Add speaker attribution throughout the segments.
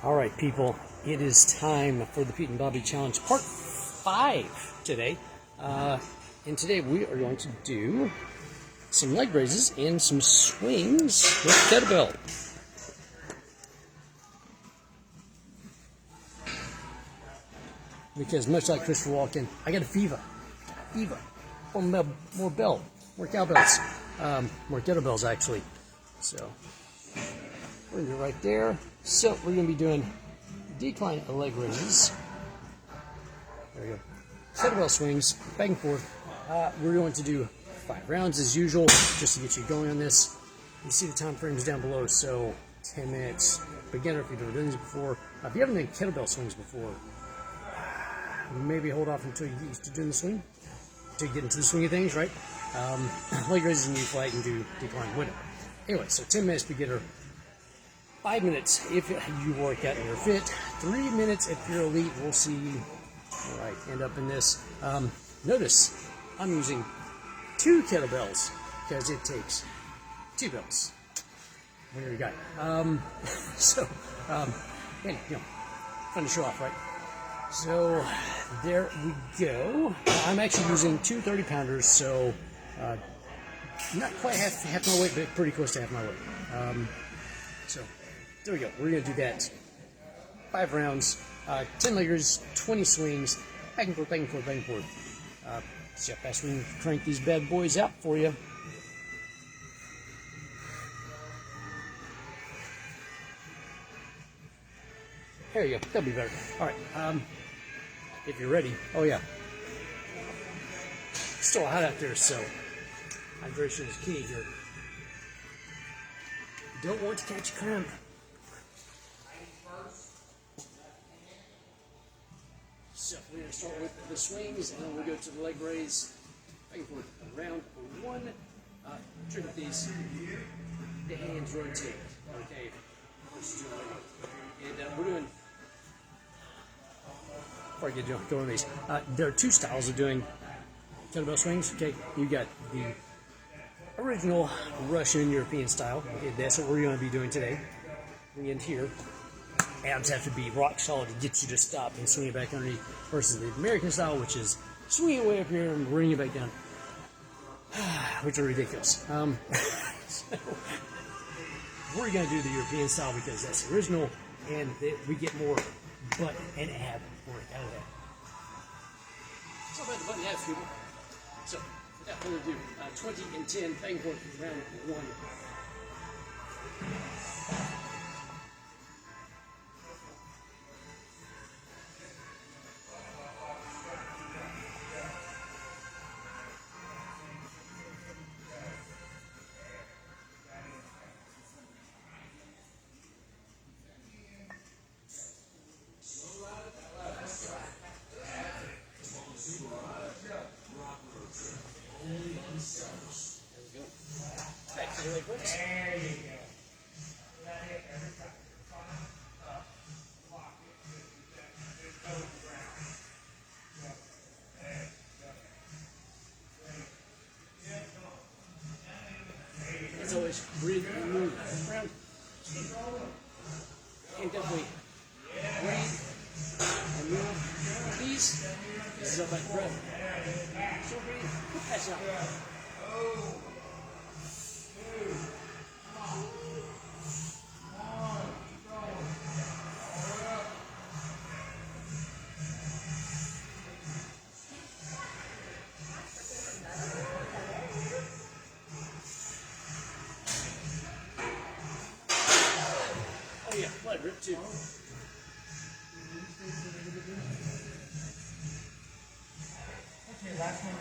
Speaker 1: All right, people, it is time for the Pete and Bobby Challenge Part 5 today. And today we are going to do some leg raises and some swings with kettlebell. Because much like Christopher Walken, I got a fever. More cowbells. More kettlebells, actually. So, we're going to do it right there. So, we're going to be doing decline leg raises. There we go. Kettlebell swings, back and forth. We're going to do 5 rounds as usual, just to get you going on this. You see the time frames down below, so 10 minutes. Beginner, if you've never done these before. If you haven't done kettlebell swings before, maybe hold off until you get used to doing the swing, until you get into the swing of things, right? Leg raises and knee flight and do decline, whatever. Anyway, so 10 minutes beginner, 5 minutes if you work out and you're fit, 3 minutes if you're elite. We'll see. All right, end up in this. Notice I'm using 2 kettlebells because it takes 2 bells. There you go. And, fun to show off, right? So there we go. I'm actually using 2 30-pounders, so not quite half my weight, but pretty close to half my weight. So there we go. We're going to do that. 5 rounds, 10 leggers, 20 swings, back and forth, back and forth, back and forth. See how fast we can crank these bad boys out for you. There you go. That'll be better. All right. If you're ready. Oh, yeah. It's still hot out there, so hydration is key here. You don't want to catch a cramp. So we're going to start with the swings, and then we'll go to the leg raise. Back and forth. Round 1. Trick with these. The hands rotate. Okay. And we're doing... Before I get going on these, there are 2 styles of doing kettlebell swings. Okay, you got the original Russian European style. Okay, that's what we're going to be doing today. Bring in here. Abs have to be rock solid to get you to stop and swing it back underneath. Versus the American style, which is swing it way up here and bring it back down, which are ridiculous. So we're going to do the European style because that's the original, and we get more butt and ab work out of that. It's all about the butt and abs, people. So, without further ado, 20 and 10, back and forth, round 1. There you go. As always, breathe and move around. And definitely breathe and move. Please. This is all about breath. So breathe. Pass out. Oh yeah, blood rip too. Okay, last one.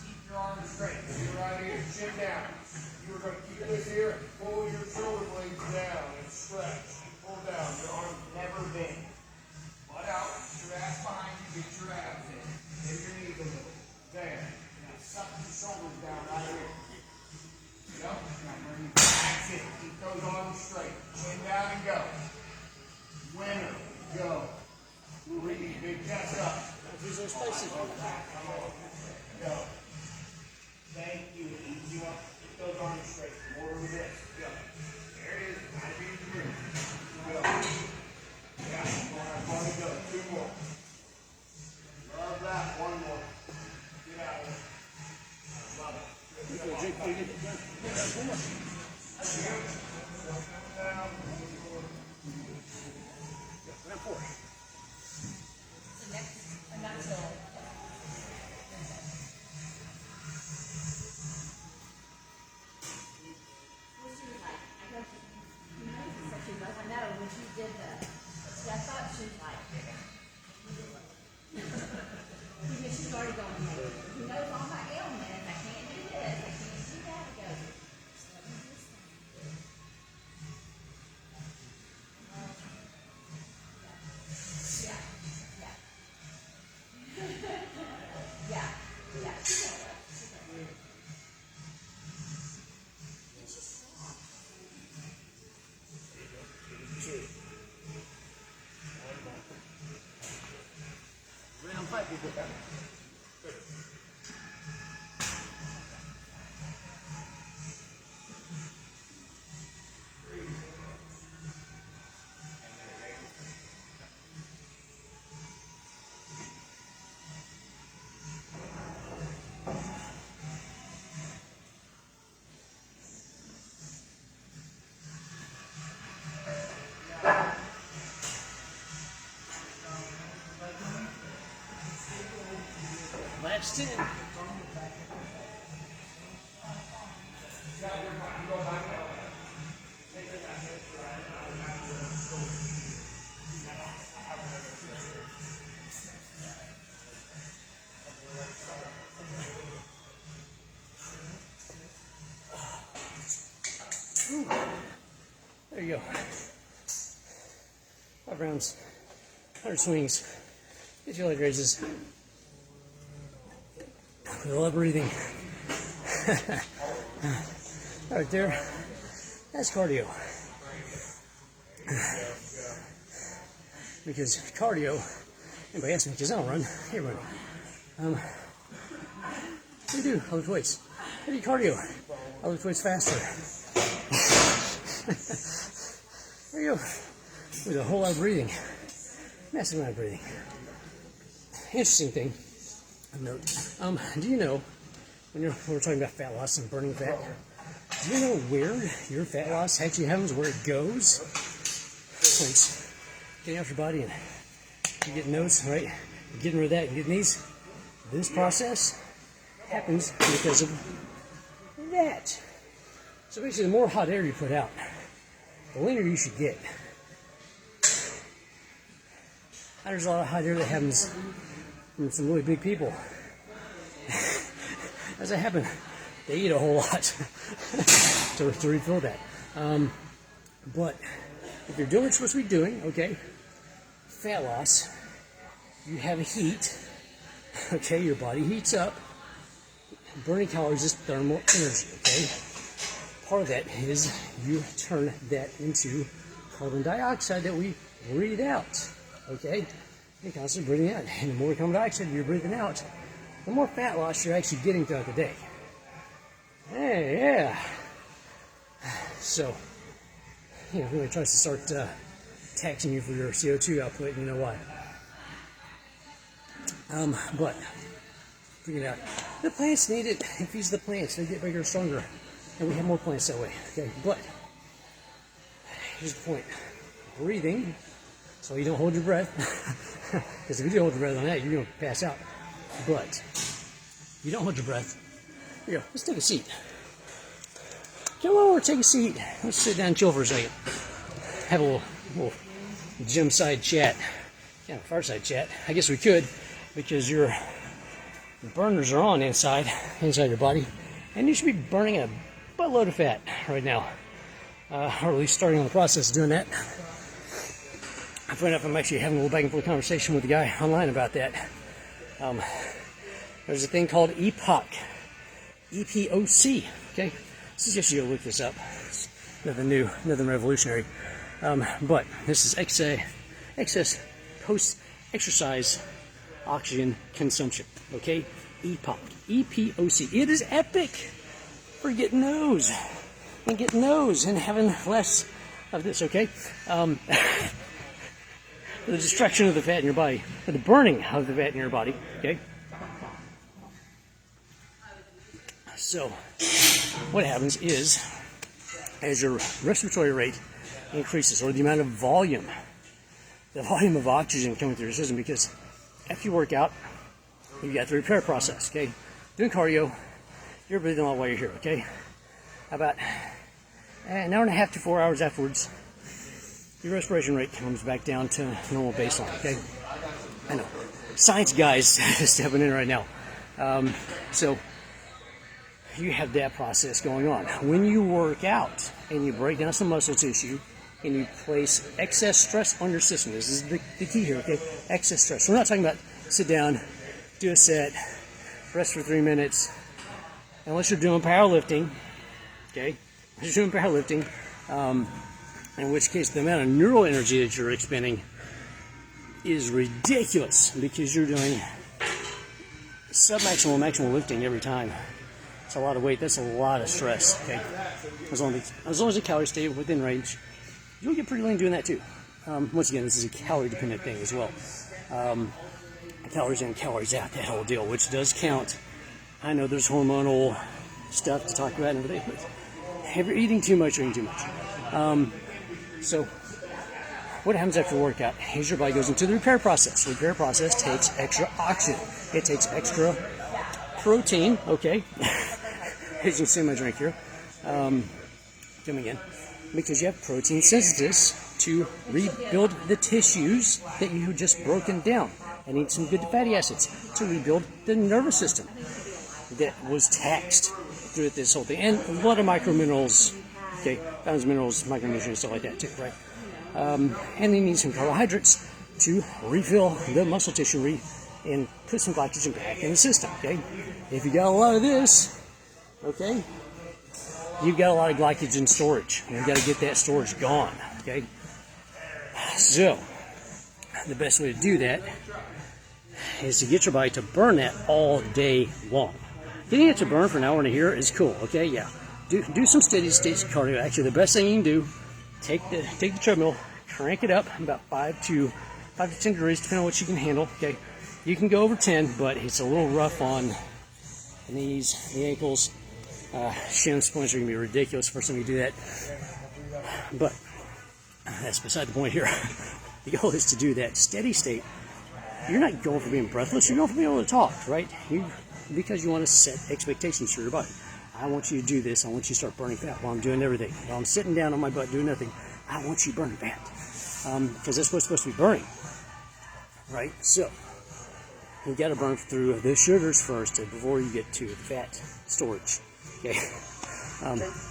Speaker 1: Keep your arms straight. You're right here, chin down. You are going to keep this here and pull your shoulder blades down and stretch. Pull down. Your arms never bend. Butt out. Get your ass behind you. Get your abs in.
Speaker 2: arms straight. Chin down and go. Winner, go. Breathe, big chest up. Go. Thank you. Ease you up. Keep those arms straight. More with this. Go. There it is. Nice easy breathe. Go. Yeah. One to go. Two more. Love that. One more. Get out of it. Love it. Good. Round 4.
Speaker 3: So next, not till. I know when she did that. See, I thought she was like, she's already going, he knows all my ailments. I can't do this. I can't do that. He goes, just let me do this thing. Yeah. Yeah. Yeah.
Speaker 1: Round 5, people. Last 10. There you go. 5 rounds, 100 swings. Get your leg raises. With a lot of breathing. Right there. That's cardio. Because cardio, anybody asks me, because I don't run, hey run. What do you do? I lift weights. I do cardio. I lift weights faster. There you go. With a whole lot of breathing. Massive amount of breathing. Interesting thing. Note. Do you know, when we're talking about fat loss and burning fat, do you know where your fat loss actually happens, where it goes? So it's getting off your body and you're getting those, right? You're getting rid of that and getting these. This process happens because of that. So basically, the more hot air you put out, the leaner you should get. And there's a lot of hot air that happens from some really big people. As that happens, they eat a whole lot to refill that. But if you're doing what you're supposed to be doing, okay, fat loss, you have a heat, okay, your body heats up. Burning calories is thermal energy, okay? Part of that is you turn that into carbon dioxide that we breathe out, okay? You're constantly breathing out. And the more carbon dioxide you're breathing out, the more fat loss you're actually getting throughout the day. Hey, yeah. So, you know, if anybody tries to start taxing you for your CO2 output, you know why. But, figure it out. The plants need it. It feeds the plants. They get bigger and stronger. And we have more plants that way. Okay, but, here's the point. Breathing, so you don't hold your breath. Because if you do hold your breath on that, you're going to pass out. But, you don't hold your breath. Here you go. Let's take a seat. Come over, take a seat. Let's sit down and chill for a second. Have a little gym side chat. Yeah, fireside chat. I guess we could, because your burners are on inside your body, and you should be burning a buttload of fat right now, or at least starting on the process of doing that. I find out if I'm actually having a little back and forth conversation with the guy online about that. There's a thing called EPOC, EPOC. Okay, suggest you go look this up. nothing new, nothing revolutionary. But this is excess post-exercise oxygen consumption. Okay, EPOC, EPOC. It is epic for getting those and having less of this. Okay, the destruction of the fat in your body, or the burning of the fat in your body. Okay. So, what happens is, as your respiratory rate increases, or the amount of volume, of oxygen coming through your system, because after you work out, you got the repair process, okay? Doing cardio, you're breathing a lot while you're here, okay? About an hour and a half to 4 hours afterwards, your respiration rate comes back down to normal baseline, okay? I know. Science guys stepping in right now. So, you have that process going on. When you work out and you break down some muscle tissue and you place excess stress on your system, this is the key here, okay? Excess stress. We're not talking about sit down, do a set, rest for 3 minutes, unless you're doing powerlifting, okay? Unless you're doing powerlifting, in which case the amount of neural energy that you're expending is ridiculous because you're doing submaximal, maximal lifting every time. It's a lot of weight. That's a lot of stress. Okay, as long as the calories stay within range, you'll get pretty lean doing that too. Once again, this is a calorie-dependent thing as well. Calories in, calories out, that whole deal, which does count. I know there's hormonal stuff to talk about and everything, but if you're eating too much, you're eating too much. So, what happens after a workout is your body goes into the repair process. The repair process takes extra oxygen. It takes extra protein. Okay. As you can see in my drink here, coming in, because you have protein synthesis to rebuild the tissues that you have just broken down. I need some good fatty acids to rebuild the nervous system that was taxed through this whole thing, and a lot of microminerals, okay, vitamins, minerals, micronutrients, stuff like that too, right? And you need some carbohydrates to refill the muscle tissue and put some glycogen back in the system, okay? If you got a lot of this, okay, you've got a lot of glycogen storage. You've got to get that storage gone, okay? So, the best way to do that is to get your body to burn that all day long. Getting it to burn for an hour and a year is cool, okay? Yeah. Do some steady state cardio. Actually, the best thing you can do, take the treadmill, crank it up about 5 to 10 degrees, depending on what you can handle, okay? You can go over 10, but it's a little rough on the knees, the ankles. Shin splints are going to be ridiculous the first time you do that. But that's beside the point here. The goal is to do that steady state. You're not going for being breathless. You're going for being able to talk, right? Because you want to set expectations for your body. I want you to do this. I want you to start burning fat while I'm doing everything. While I'm sitting down on my butt doing nothing, I want you burning fat. Because that's what's supposed to be burning, right? So, you got to burn through the sugars first before you get to the fat storage. Okay.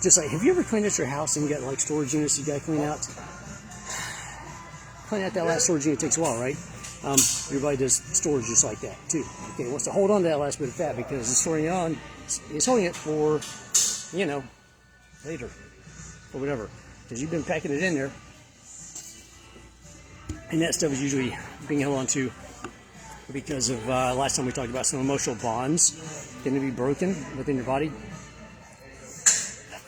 Speaker 1: Just like, have you ever cleaned out your house and you got like storage units you got to clean out? Clean out that last storage unit takes a while, right? Your body does storage just like that too. Okay, it wants to hold on to that last bit of fat because it's storing it on. It's holding it for, later or whatever, because you've been packing it in there, and that stuff is usually being held on to because of last time we talked about some emotional bonds going to be broken within your body.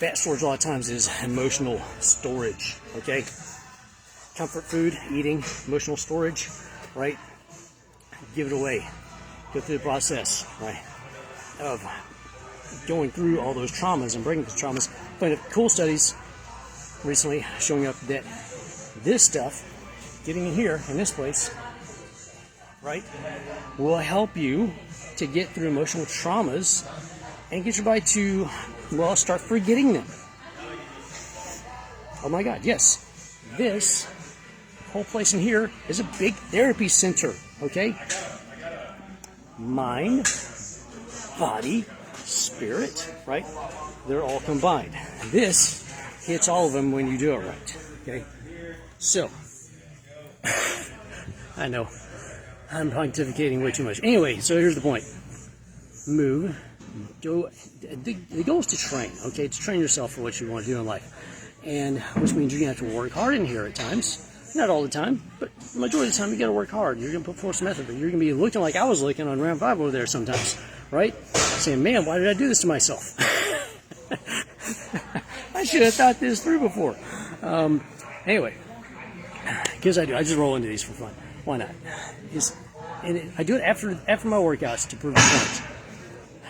Speaker 1: Fat storage a lot of times is emotional storage, okay? Comfort food, eating, emotional storage, right? Give it away. Go through the process, right, of going through all those traumas and breaking those traumas. Plenty of cool studies recently showing up that this stuff, getting in here, in this place, right, will help you to get through emotional traumas and get your body to, well, start forgetting them. Oh my God, yes. This whole place in here is a big therapy center, okay? Mind, body, spirit, right? They're all combined. This hits all of them when you do it right, okay? So, I know, I'm pontificating way too much. Anyway, so here's the point. Move. The goal is to train, okay? To train yourself for what you want to do in life. and which means you're going to have to work hard in here at times. Not all the time, but the majority of the time you got to work hard. You're going to put forth some effort, but you're going to be looking like I was looking on round 5 over there sometimes, right? Saying, man, why did I do this to myself? I should have thought this through before. Anyway, because I do. I just roll into these for fun. Why not? I do it after my workouts to prove the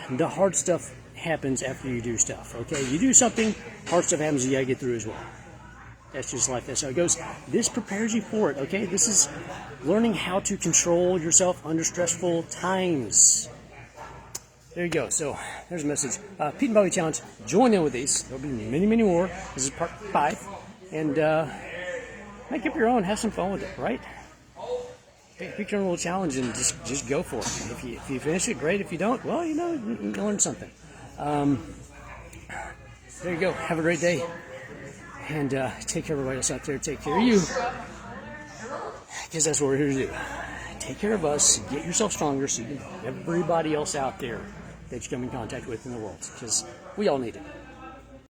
Speaker 1: point. The hard stuff happens after you do stuff, okay? You do something, hard stuff happens, you got to get through as well. That's just life. That's how it goes. This prepares you for it, okay? This is learning how to control yourself under stressful times. There you go. So there's a message. Pete and Bobby Challenge. Join in with these. There'll be many, many more. This is part 5. And make up your own. Have some fun with it, right? Pick your own little challenge and just go for it. If you finish it, great. If you don't, well, you learned something. There you go. Have a great day. And take care of everybody else out there. Take care of you. Because that's what we're here to do. Take care of us. Get yourself stronger so you can everybody else out there that you come in contact with in the world. Because we all need it.